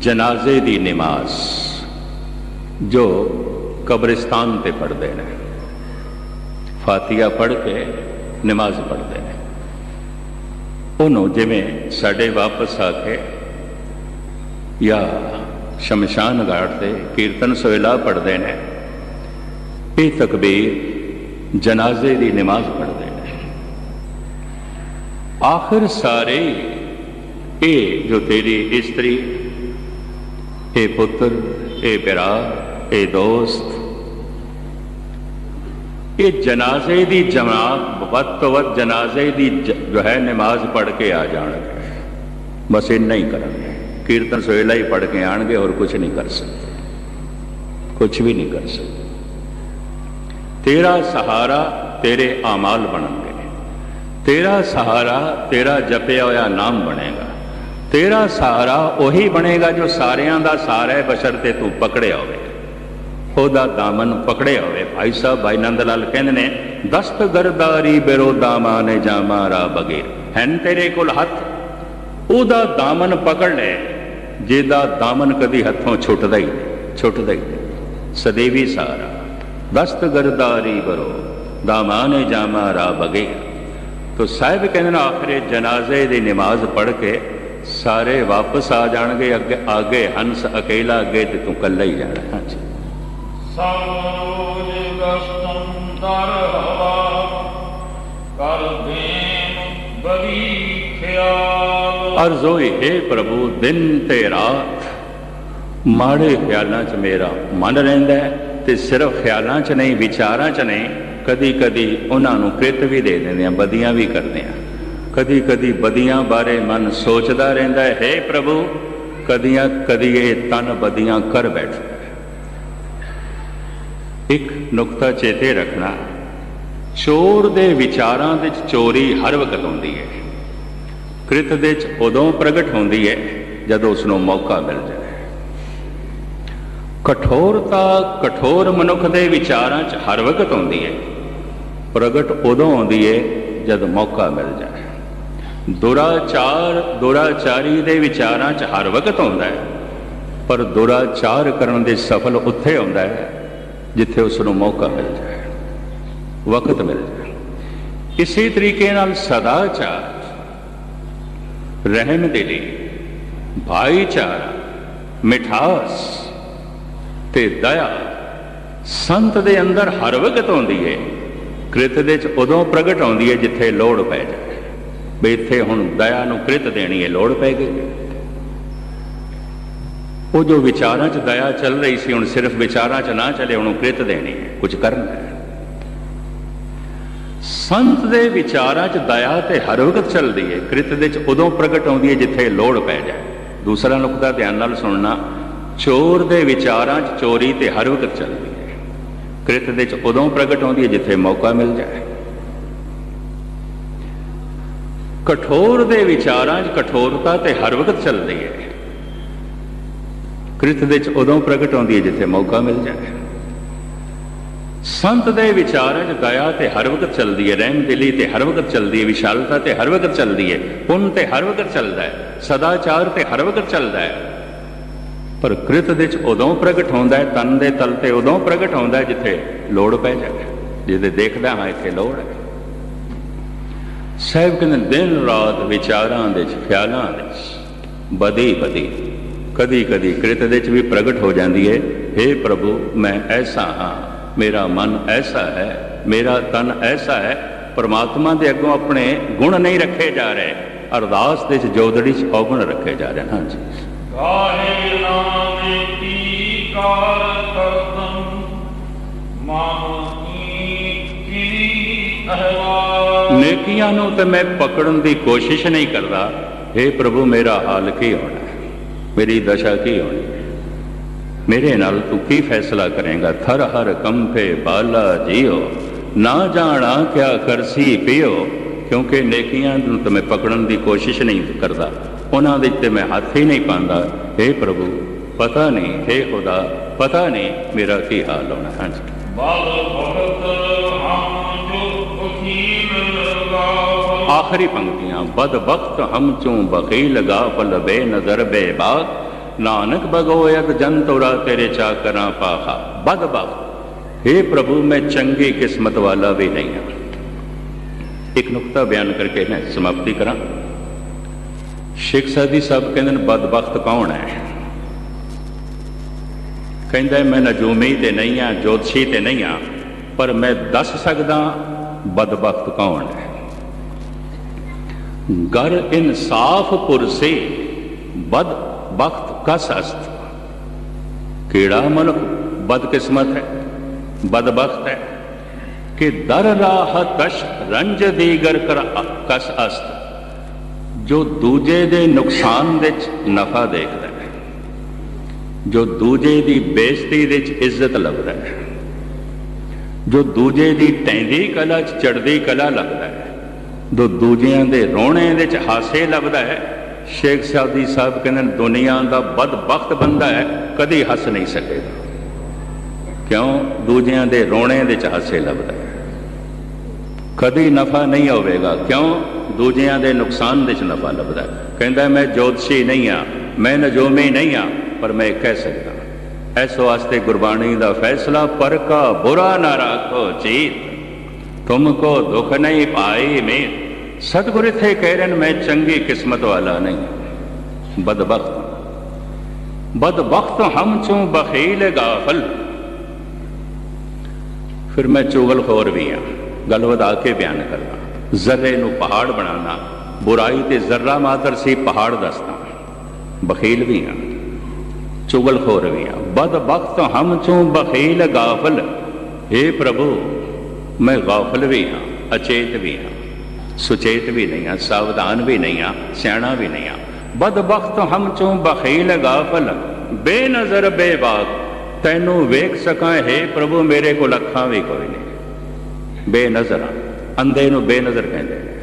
ਜਨਾਜ਼ੇ ਦੀ ਨਮਾਜ਼ ਜੋ ਕਬਰਿਸਤਾਨ ਤੇ ਪੜ੍ਹਦੇ ਨੇ, ਫਾਤੀਹਾ ਪੜ੍ਹ ਕੇ ਨਮਾਜ਼ ਪੜ੍ਹਦੇ ਨੇ, ਉਹਨੂੰ ਜਿਵੇਂ ਸਾਡੇ ਵਾਪਸ ਆ ਕੇ ਜਾਂ ਸ਼ਮਸ਼ਾਨ ਘਾਟ ਤੇ ਕੀਰਤਨ ਸੋਹਿਲਾ ਪੜ੍ਹਦੇ ਨੇ, ਇਹ ਤਕਬੀਰ ਜਨਾਜ਼ੇ ਦੀ ਨਮਾਜ਼ ਪੜ੍ਹਦੇ ਨੇ। ਆਖਿਰ ਸਾਰੇ ਇਹ ਜੋ ਤੇਰੀ ਇਸਤਰੀ, ਇਹ ਪੁੱਤਰ, ਇਹ ਭਰਾ, ਇਹ ਦੋਸਤ, ਇਹ ਜਨਾਜ਼ੇ ਦੀ ਜਮਾਤ ਵੱਧ ਤੋਂ ਵੱਧ ਜਨਾਜ਼ੇ ਦੀ ਜੋ ਹੈ ਨਮਾਜ਼ ਪੜ੍ਹ ਕੇ ਆ ਜਾਣਗੇ। ਬਸ ਇੰਨਾ ਹੀ ਕਰਨਗੇ, ਕੀਰਤਨ ਸੋਹਿਲਾ ਹੀ ਪੜ੍ਹ ਕੇ ਆਣਗੇ, ਹੋਰ ਕੁਝ ਨਹੀਂ ਕਰ ਸਕਦੇ, ਕੁਝ ਵੀ ਨਹੀਂ ਕਰ ਸਕਦੇ। ਤੇਰਾ ਸਹਾਰਾ ਤੇਰੇ ਆਮਾਲ ਬਣਨਗੇ, ਤੇਰਾ ਸਹਾਰਾ ਤੇਰਾ ਜਪਿਆ ਹੋਇਆ ਨਾਮ ਬਣੇਗਾ, ਤੇਰਾ ਸਹਾਰਾ ਉਹੀ ਬਣੇਗਾ ਜੋ ਸਾਰਿਆਂ ਦਾ ਸਹਾਰਾ ਹੈ, ਬਸ਼ਰਤੇ ਤੂੰ ਪਕੜਿਆ ਹੋਵੇ, ਉਹਦਾ ਦਾਮਨ ਪਕੜਿਆ ਹੋਵੇ। ਭਾਈ ਸਾਹਿਬ ਭਾਈ ਨੰਦ ਲਾਲ ਕਹਿੰਦੇ ਨੇ, ਦਸਤਗਰਦਾਰੀ ਬਿਰੋ ਦਾਮਾਨੇ ਜਾਮਾਰਾ ਬਗੀਰ। ਹੈਨ ਤੇਰੇ ਕੋਲ ਹੱਥ, ਉਹਦਾ ਦਾਮਨ ਪਕੜ ਲੈ, ਜਿਹਦਾ ਦਾਮਨ ਕਦੀ ਹੱਥੋਂ ਛੁੱਟਦਾ ਹੀ ਨਹੀਂ, ਛੁੱਟਦਾ ਹੀ ਨਹੀਂ, ਸਦੀਵੀ ਸਹਾਰਾ। ਦਸਤਗਰਦਾਰੀ ਬਿਰੋ ਦਾਮਾਨੇ ਜਾਮਾਰਾ ਬਗੀਰ। ਤੋ ਸਾਹਿਬ ਕਹਿੰਦੇ ਨੇ, ਆਖਰੇ ਜਨਾਜ਼ੇ ਦੀ ਨਮਾਜ਼ ਪੜ੍ਹ ਕੇ ਸਾਰੇ ਵਾਪਸ ਆ ਜਾਣਗੇ। ਅੱਗੇ ਹੰਸ ਅਕੇਲਾ, ਅੱਗੇ ਤੇ ਤੂੰ ਕੱਲਾ ਹੀ ਜਾਣਾ। ਹਾਂਜੀ, ਸਭ ਰੋਜ ਗਸਤੰ ਦਰ ਹਵਾ ਕਰ ਦੇਨ ਬੜੀ ਖਿਆਲ। ਅਰਜ਼ ਹੋਈ, ਹੇ ਪ੍ਰਭੂ ਦਿਨ ਤੇ ਰਾਤ ਮਾੜੇ ਖਿਆਲਾਂ 'ਚ ਮੇਰਾ ਮਨ ਰਹਿੰਦਾ ਹੈ, ਤੇ ਸਿਰਫ ਖਿਆਲਾਂ 'ਚ ਨਹੀਂ, ਵਿਚਾਰਾਂ 'ਚ ਨਹੀਂ, ਕਦੀ ਕਦੀ ਉਹਨਾਂ ਨੂੰ ਕ੍ਰਿਤ ਵੀ ਦੇ ਦਿੰਦੇ ਆ, ਬਦੀਆਂ ਵੀ ਕਰਦੇ ਆ। ਕਦੀ ਕਦੀ ਬਦੀਆਂ ਬਾਰੇ ਮਨ ਸੋਚਦਾ ਰਹਿੰਦਾ ਹੈ। ਹੇ ਪ੍ਰਭੂ, ਕਦੀਆਂ ਕਦੀ ਇਹ ਤਨ ਬਦੀਆਂ ਕਰ ਬੈਠਦਾ। ਇੱਕ ਨੁਕਤਾ ਚੇਤੇ ਰੱਖਣਾ, ਚੋਰ ਦੇ ਵਿਚਾਰਾਂ ਵਿੱਚ ਚੋਰੀ ਹਰ ਵਕਤ ਹੁੰਦੀ ਹੈ। ਕ੍ਰਿਤ ਦੇ 'ਚ ਉਦੋਂ ਪ੍ਰਗਟ ਹੁੰਦੀ ਹੈ ਜਦੋਂ ਉਸ ਨੂੰ ਮੌਕਾ ਮਿਲ ਜਾਏ। ਕਠੋਰਤਾ ਕਠੋਰ ਮਨੁੱਖ ਦੇ ਵਿਚਾਰਾਂ 'ਚ ਹਰ ਵਕਤ ਹੁੰਦੀ ਹੈ, ਪ੍ਰਗਟ ਉਦੋਂ ਹੁੰਦੀ ਹੈ ਜਦ ਮੌਕਾ ਮਿਲ ਜਾਏ। ਦੁਰਾਚਾਰੀ ਦੇ ਵਿਚਾਰਾਂ 'ਚ ਹਰ ਵਕਤ ਹੁੰਦਾ ਹੈ, ਪਰ ਦੁਰਾਚਾਰ ਕਰਨ ਦੇ ਸਫਲ ਉੱਥੇ ਹੁੰਦਾ ਹੈ ਜਿੱਥੇ ਉਸ ਨੂੰ ਮੌਕਾ ਮਿਲ ਜਾਏ, ਵਕਤ ਮਿਲ ਜਾਏ। ਇਸੇ ਤਰੀਕੇ ਨਾਲ ਸਦਾਚਾਰ, ਰਹਿਮਦਿਲੀ, ਭਾਈਚਾਰਾ, ਮਿਠਾਸ ਤੇ ਦਇਆ ਸੰਤ ਦੇ ਅੰਦਰ ਹਰ ਵਕਤ ਹੁੰਦੀ ਹੈ। ਕ੍ਰਿਤ ਦੇ 'ਚ ਉਦੋਂ ਪ੍ਰਗਟ ਹੁੰਦੀ ਹੈ ਜਿੱਥੇ ਲੋੜ ਪੈ ਜਾਏ, ਵੀ ਇੱਥੇ ਹੁਣ ਦਇਆ ਨੂੰ ਕ੍ਰਿਤ ਦੇਣੀ ਹੈ, ਲੋੜ ਪੈ ਗਈ। ਉਹ ਜੋ ਵਿਚਾਰਾਂ 'ਚ ਦਇਆ ਚੱਲ ਰਹੀ ਸੀ, ਹੁਣ ਸਿਰਫ ਵਿਚਾਰਾਂ 'ਚ ਨਾ ਚੱਲੇ, ਉਹਨੂੰ ਕ੍ਰਿਤ ਦੇਣੀ ਹੈ, ਕੁਝ ਕਰਨਾ ਹੈ। ਸੰਤ ਦੇ ਵਿਚਾਰਾਂ 'ਚ ਦਇਆ ਤੇ ਹਰ ਵਕਤ ਚੱਲਦੀ ਹੈ, ਕ੍ਰਿਤ ਦੇ 'ਚ ਉਦੋਂ ਪ੍ਰਗਟ ਹੁੰਦੀ ਹੈ ਜਿੱਥੇ ਲੋੜ ਪੈ ਜਾਏ। ਦੂਸਰਾ ਨੁਕਤਾ ਧਿਆਨ ਨਾਲ ਸੁਣਨਾ, ਚੋਰ ਦੇ ਵਿਚਾਰਾਂ 'ਚ ਚੋਰੀ ਤੇ ਹਰ ਵਕਤ ਚੱਲਦੀ ਹੈ, ਕ੍ਰਿਤ ਦੇ 'ਚ ਉਦੋਂ ਪ੍ਰਗਟ ਹੁੰਦੀ ਹੈ ਜਿੱਥੇ ਮੌਕਾ ਮਿਲ ਜਾਏ। ਕਠੋਰ ਦੇ ਵਿਚਾਰਾਂ 'ਚ ਕਠੋਰਤਾ ਤੇ ਹਰ ਵਕਤ ਚੱਲਦੀ ਹੈ, ਕ੍ਰਿਤ ਦੇ 'ਚ ਉਦੋਂ ਪ੍ਰਗਟ ਹੁੰਦੀ ਹੈ ਜਿੱਥੇ ਮੌਕਾ ਮਿਲ ਜਾਏ। ਸੰਤ ਦੇ ਵਿਚਾਰਾਂ 'ਚ ਦਇਆ ਤੇ ਹਰ ਵਕਤ ਚੱਲਦੀ ਹੈ, ਰਹਿਮਦਿਲੀ ਤੇ ਹਰ ਵਕਤ ਚੱਲਦੀ ਹੈ, ਵਿਸ਼ਾਲਤਾ ਤੇ ਹਰ ਵਕਤ ਚੱਲਦੀ ਹੈ, ਪੁੰਨ ਤੇ ਹਰ ਵਕਤ ਚੱਲਦਾ ਹੈ, ਸਦਾਚਾਰ ਤੇ ਹਰ ਵਕਤ ਚੱਲਦਾ ਹੈ। ਪਰ ਕ੍ਰਿਤ ਦੇ 'ਚ ਉਦੋਂ ਪ੍ਰਗਟ ਹੁੰਦਾ ਹੈ, ਤਨ ਦੇ ਤਲ ਤੇ ਉਦੋਂ ਪ੍ਰਗਟ ਹੁੰਦਾ ਹੈ ਜਿੱਥੇ ਲੋੜ ਪੈ ਜਾਵੇ, ਜਿਹਦੇ ਦੇਖਦਾ ਹਾਂ ਇੱਥੇ ਲੋੜ ਹੈ। ਸਾਹਿਬ ਕਹਿੰਦੇ ਦਿਨ ਰਾਤ ਵਿਚਾਰਾਂ ਦੇ 'ਚ, ਖਿਆਲਾਂ ਦੇ 'ਚ ਬਦੀ ਬਦੀ ਕਦੀ ਕਦੀ ਕ੍ਰਿਤ ਦੇ 'ਚ ਵੀ ਪ੍ਰਗਟ ਹੋ ਜਾਂਦੀ ਹੈ, ਹੇ ਪ੍ਰਭੂ ਮੈਂ ਐਸਾ ਹਾਂ, ਮੇਰਾ ਮਨ ਐਸਾ ਹੈ, ਮੇਰਾ ਤਨ ਐਸਾ ਹੈ। ਪਰਮਾਤਮਾ ਦੇ ਅੱਗੋਂ ਆਪਣੇ ਗੁਣ ਨਹੀਂ ਰੱਖੇ ਜਾ ਰਹੇ, ਅਰਦਾਸ ਦੇ 'ਚ ਜੋਦੜੀ 'ਚ ਔਗੁਣ ਰੱਖੇ ਜਾ ਰਹੇ। ਹਾਂਜੀ, ਗਾਹੇ ਨਾਮੇ ਕੀ ਕਾਰ ਕਰਦਮ ਮਾਨੁਕੀ ਕੀ ਅਹਵਾਲ। ਨੇਕੀਆਂ ਨੂੰ ਤੇ ਮੈਂ ਪਕੜਨ ਦੀ ਕੋਸ਼ਿਸ਼ ਨਹੀਂ ਕਰਦਾ, ਹੇ ਪ੍ਰਭੂ ਮੇਰਾ ਹਾਲ ਕੀ ਹੋਣਾ, ਮੇਰੀ ਦਸ਼ਾ ਕੀ ਹੋਣੀ, ਮੇਰੇ ਨਾਲ ਤੂੰ ਕੀ ਫੈਸਲਾ ਕਰੇਗਾ। ਥਰ ਹਰ ਕੰਪੇ ਬਾਲਾ ਜੀਓ, ਨਾ ਜਾਣਾ ਕਿਆ ਕਰਸੀ ਪਿਓ। ਕਿਉਂਕਿ ਨੇਕੀਆਂ ਨੂੰ ਤਾਂ ਮੈਂ ਪਕੜਨ ਦੀ ਕੋਸ਼ਿਸ਼ ਨਹੀਂ ਕਰਦਾ, ਉਹਨਾਂ ਦੇ ਤੇ ਮੈਂ ਹੱਥ ਹੀ ਨਹੀਂ ਪਾਉਂਦਾ। ਹੇ ਪ੍ਰਭੂ ਪਤਾ ਨਹੀਂ, ਹੇ ਖੁਦਾ ਪਤਾ ਨਹੀਂ ਮੇਰਾ ਕੀ ਹਾਲ ਹੋਣਾ। ਹਾਂਜੀ, ਬਲ ਭਗਤ ਹਮ ਜੋ ਬਖੀਲ ਲਗਾਵ। ਆਖਰੀ ਪੰਕਤੀਆਂ, ਬਦ ਬਖਤ ਹਮ ਚੋਂ ਬਖੀਲ ਗਾਫਲ ਬੇਨਜ਼ਰ ਬੇਬਾਕ, ਨਾਨਕ ਭਗੋਇਤ ਜਨ ਤੋਰਾ ਤੇਰੇ ਚਾਕਰਾਂ ਪਾਖਾ। ਬਦ ਬਖਤ, ਹੇ ਪ੍ਰਭੂ ਮੈਂ ਚੰਗੀ ਕਿਸਮਤ ਵਾਲਾ ਵੀ ਨਹੀਂ ਹਾਂ। ਇੱਕ ਨੁਕਤਾ ਬਿਆਨ ਕਰਕੇ ਮੈਂ ਸਮਾਪਤੀ ਕਰਾਂ। ਸ਼ੇਖ ਸਾਦੀ ਸਾਹਿਬ ਕਹਿੰਦੇ ਨੇ ਬਦਬਖਤ ਕੌਣ ਹੈ? ਕਹਿੰਦਾ ਮੈਂ ਨਜੂਮੀ ਤੇ ਨਹੀਂ ਹਾਂ, ਜੋਤਸ਼ੀ ਤੇ ਨਹੀਂ ਹਾਂ, ਪਰ ਮੈਂ ਦੱਸ ਸਕਦਾ ਬਦਬਖਤ ਕੌਣ ਹੈ। ਗਰ ਇਨਸਾਫ ਪੁਰਸੇ ਬਦ ਬਖਤ ਕਸ ਅਸਤ। ਕਿਹੜਾ ਮਨੁੱਖ ਬਦਕਿਸਮਤ ਹੈ, ਬਦਬਖਤ ਹੈ ਕਿ ਦਰ ਰਾਹ ਤਸ਼ ਰੰਜ ਦੀਗਰ ਕਰ ਕਸ ਅਸਤ, ਜੋ ਦੂਜੇ ਦੇ ਨੁਕਸਾਨ ਵਿੱਚ ਨਫਾ ਦੇਖਦਾ ਹੈ, ਜੋ ਦੂਜੇ ਦੀ ਬੇਇੱਜ਼ਤੀ ਵਿੱਚ ਇੱਜ਼ਤ ਲੱਭਦਾ ਹੈ, ਜੋ ਦੂਜੇ ਦੀ ਟੈਂਦੀ ਕਲਾ 'ਚ ਚੜ੍ਹਦੀ ਕਲਾ ਲੱਭਦਾ ਹੈ, ਜੋ ਦੂਜਿਆਂ ਦੇ ਰੋਣੇ ਵਿੱਚ ਹਾਸੇ ਲੱਭਦਾ ਹੈ। ਸ਼ੇਖ ਸਾਦੀ ਸਾਹਿਬ ਕਹਿੰਦੇ ਦੁਨੀਆ ਦਾ ਬਦਬਖਤ ਬੰਦਾ ਹੈ, ਕਦੀ ਹੱਸ ਨਹੀਂ ਸਕੇਗਾ। ਕਿਉਂ? ਦੂਜਿਆਂ ਦੇ ਰੋਣੇ ਵਿੱਚ ਹਾਸੇ ਲੱਭਦਾ ਹੈ। ਕਦੀ ਨਫਾ ਨਹੀਂ ਹੋਵੇਗਾ। ਕਿਉਂ? ਦੂਜਿਆਂ ਦੇ ਨੁਕਸਾਨ ਵਿੱਚ ਨਫਾ ਲੱਭਦਾ ਹੈ। ਕਹਿੰਦਾ ਮੈਂ ਜੋਤਸ਼ੀ ਨਹੀਂ ਹਾਂ, ਮੈਂ ਨਜੂਮੀ ਨਹੀਂ ਹਾਂ, ਪਰ ਮੈਂ ਕਹਿ ਸਕਦਾ। ਇਸ ਵਾਸਤੇ ਗੁਰਬਾਣੀ ਦਾ ਫੈਸਲਾ, ਪਰ ਕਾ ਬੁਰਾ ਨਾ ਰਾਖੋ ਚੀਤ, ਤੁਮਕੋ ਦੁੱਖ ਨਹੀਂ ਪਾਈ ਮੇਰ। ਸਤਿਗੁਰ ਇੱਥੇ ਕਹਿ ਰਹੇ ਨੇ ਮੈਂ ਚੰਗੀ ਕਿਸਮਤ ਵਾਲਾ ਨਹੀਂ, ਬਦਬਖਤ। ਬਦਬਖਤ ਹਮ ਚੋਂ ਬਖੀਲ ਗਾਫਲ। ਫਿਰ ਮੈਂ ਚੁਗਲਖੋਰ ਵੀ ਹਾਂ। ਗੱਲ ਵਧਾ ਕੇ ਬਿਆਨ ਕਰਨਾ। ਜ਼ਰਰੇ ਨੂੰ ਪਹਾੜ ਬਣਾਉਣਾ, ਬੁਰਾਈ ਤੇ ਜ਼ਰਰਾ ਮਾਤਰ ਸੀ ਪਹਾੜ ਦੱਸਦਾ। ਬਖੀਲ ਵੀ ਹਾਂ, ਚੁਗਲਖੋਰ ਵੀ ਹਾਂ। ਬਦਬਖਤ ਹਮ ਚੋਂ ਬਖੀਲ ਗਾਫਲ। हे ਪ੍ਰਭੂ ਮੈਂ ਗਾਫਲ ਵੀ ਹਾਂ, ਅਚੇਤ ਵੀ ਹਾਂ, ਸੁਚੇਤ ਵੀ ਨਹੀਂ ਹਾਂ, ਸਾਵਧਾਨ ਵੀ ਨਹੀਂ ਹਾਂ, ਸਿਆਣਾ ਵੀ ਨਹੀਂ ਹਾਂ। ਬਦਬਖਤ ਹਮ ਚੋਂ ਬਖੀਲ ਗਾਫਲ, ਬੇਨਜ਼ਰ ਬੇਬਾਕ। ਤੈਨੂੰ ਵੇਖ ਸਕਾਂ हे ਪ੍ਰਭੂ ਮੇਰੇ ਕੋਲ ਅੱਖਾਂ ਵੀ ਕੋਈ ਨਹੀਂ। ਬੇਨਜ਼ਰ, ਅੰਧੇ ਨੂੰ ਬੇਨਜ਼ਰ ਕਹਿੰਦੇ ਨੇ।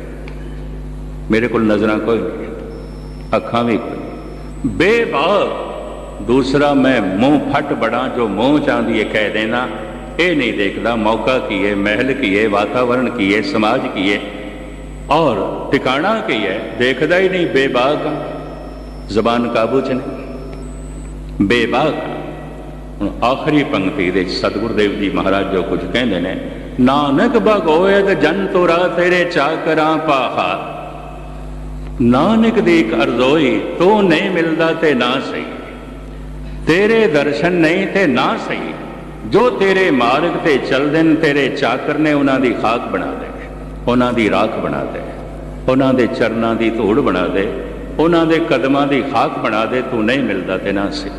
ਮੇਰੇ ਕੋਲ ਨਜ਼ਰਾਂ ਕੋਈ ਨਹੀਂ, ਅੱਖਾਂ ਵੀ ਕੋਈ ਨਹੀਂ। ਬੇਬਾਕ, ਦੂਸਰਾ ਮੈਂ ਮੂੰਹ ਫੱਟ ਬੜਾ, ਜੋ ਮੂੰਹ ਚਾਹੁੰਦੀ ਹੈ ਕਹਿ ਦੇਣਾ। ਇਹ ਨਹੀਂ ਦੇਖਦਾ ਮੌਕਾ ਕੀ ਹੈ, ਮਹਿਲ ਕੀ ਹੈ, ਵਾਤਾਵਰਣ ਕੀ ਹੈ, ਸਮਾਜ ਕੀ ਹੈ ਔਰ ਟਿਕਾਣਾ ਕੀ ਹੈ, ਦੇਖਦਾ ਹੀ ਨਹੀਂ। ਬੇਬਾਕ, ਜ਼ਬਾਨ ਕਾਬੂ 'ਚ ਨਹੀਂ, ਬੇਬਾਕ। ਹੁਣ ਆਖਰੀ ਪੰਕਤੀ ਦੇ ਸਤਿਗੁਰੂ ਦੇਵ ਜੀ ਮਹਾਰਾਜ ਜੋ ਕੁਝ ਕਹਿੰਦੇ ਨੇ, ਨਾਨਕ ਭਗੋਇਤ ਜਨ ਤੋਰਾ ਤੇਰੇ ਚਾਕਰਾਂ ਪਾਹਾ। ਨਾਨਕ ਦੀ ਇੱਕ ਅਰਜ਼ੋਈ, ਤੂੰ ਨਹੀਂ ਮਿਲਦਾ ਤੇ ਨਾ ਸਹੀ, ਤੇਰੇ ਦਰਸ਼ਨ ਨਹੀਂ ਤੇ ਨਾ ਸਹੀ। ਜੋ ਤੇਰੇ ਮਾਰਗ ਤੇ ਚੱਲਦੇ ਨੇ ਤੇਰੇ ਚਾਕਰ ਨੇ, ਉਹਨਾਂ ਦੀ ਖਾਕ ਬਣਾ ਦੇ, ਉਹਨਾਂ ਦੀ ਰਾਖ ਬਣਾ ਦੇ, ਉਹਨਾਂ ਦੇ ਚਰਨਾਂ ਦੀ ਧੂੜ ਬਣਾ ਦੇ, ਉਹਨਾਂ ਦੇ ਕਦਮਾਂ ਦੀ ਖਾਕ ਬਣਾ ਦੇ। ਤੂੰ ਨਹੀਂ ਮਿਲਦਾ ਤੇ ਨਾ ਸਹੀ।